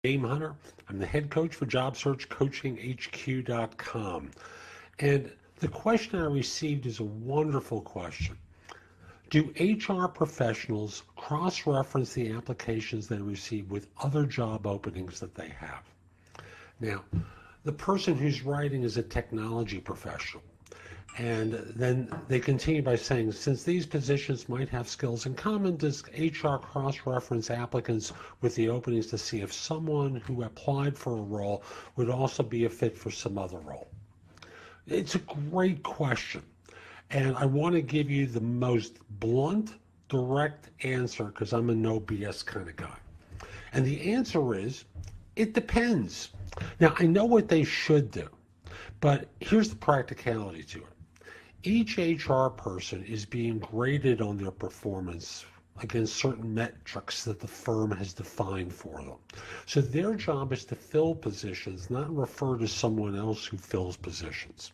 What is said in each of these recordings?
Game Hunter. I'm the head coach for JobSearchCoachingHQ.com. And the question I received is a wonderful question. Do HR professionals cross-reference the applications they receive with other job openings that they have? Now, the person who's writing is a technology professional. And then they continue by saying, since these positions might have skills in common, does HR cross-reference applicants with the openings to see if someone who applied for a role would also be a fit for some other role? It's a great question. And I want to give you the most blunt, direct answer because I'm a no BS kind of guy. And the answer is, it depends. Now, I know what they should do, but here's the practicality to it. Each HR person is being graded on their performance against certain metrics that the firm has defined for them. So their job is to fill positions, not refer to someone else who fills positions.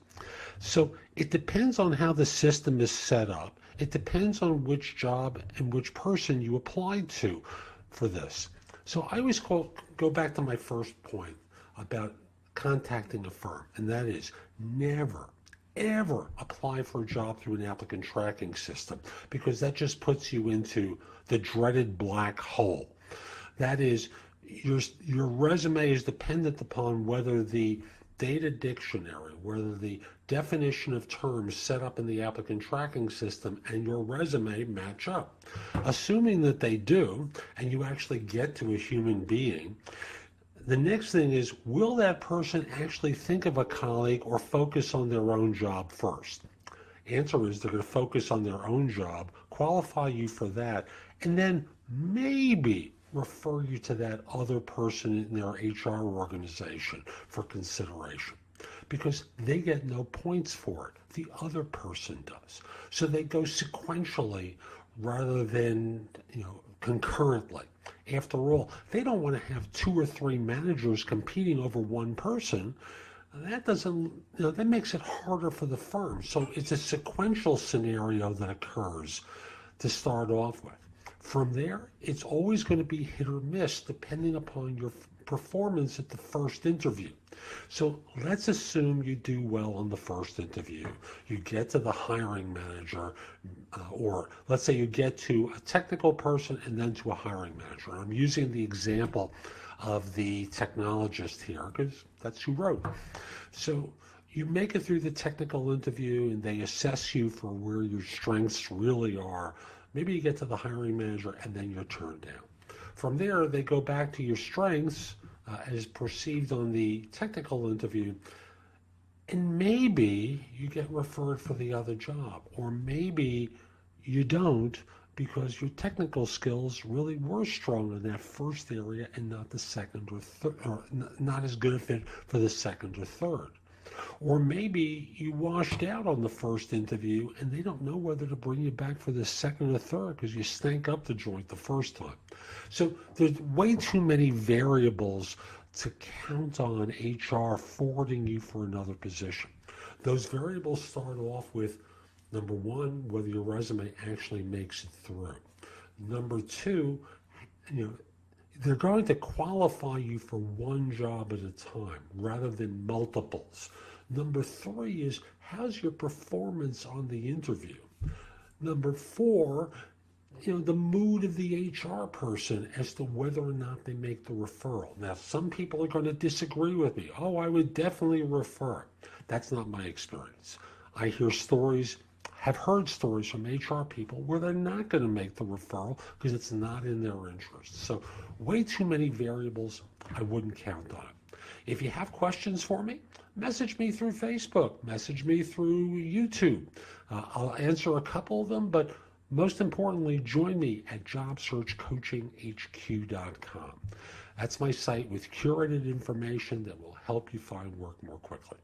So it depends on how the system is set up. It depends on which job and which person you applied to for this. So I always go back to my first point about contacting a firm, and that is never, ever apply for a job through an applicant tracking system, because that just puts you into the dreaded black hole. That is, your resume is dependent upon whether the data dictionary, whether the definition of terms set up in the applicant tracking system and your resume match up. Assuming that they do, and you actually get to a human being, the next thing is, will that person actually think of a colleague or focus on their own job first? Answer is they're going to focus on their own job, qualify you for that, and then maybe refer you to that other person in their HR organization for consideration, because they get no points for it. The other person does. So they go sequentially rather than, concurrently. After all, they don't want to have 2 or 3 managers competing over one person. That doesn't, that makes it harder for the firm. So it's a sequential scenario that occurs to start off with. From there, it's always going to be hit or miss depending upon your performance at the first interview. So let's assume you do well on the first interview. You get to the hiring manager, or let's say you get to a technical person and then to a hiring manager. I'm using the example of the technologist here because that's who wrote. So you make it through the technical interview and they assess you for where your strengths really are. Maybe you get to the hiring manager and then you're turned down. From there, they go back to your strengths as perceived on the technical interview, and maybe you get referred for the other job, or maybe you don't because your technical skills really were strong in that first area and not the second or third, or not as good a fit for the second or third. Or maybe you washed out on the first interview and they don't know whether to bring you back for the second or third because you stank up the joint the first time. So there's way too many variables to count on HR forwarding you for another position. Those variables start off with, number one, whether your resume actually makes it through. Number two, they're going to qualify you for one job at a time rather than multiples. Number three is, how's your performance on the interview? Number four, the mood of the HR person as to whether or not they make the referral. Now, some people are going to disagree with me. Oh, I would definitely refer. That's not my experience. I have heard stories from HR people where they're not going to make the referral because it's not in their interest. So way too many variables, I wouldn't count on it. If you have questions for me, message me through Facebook, message me through YouTube. I'll answer a couple of them, but most importantly, join me at JobSearchCoachingHQ.com. That's my site with curated information that will help you find work more quickly.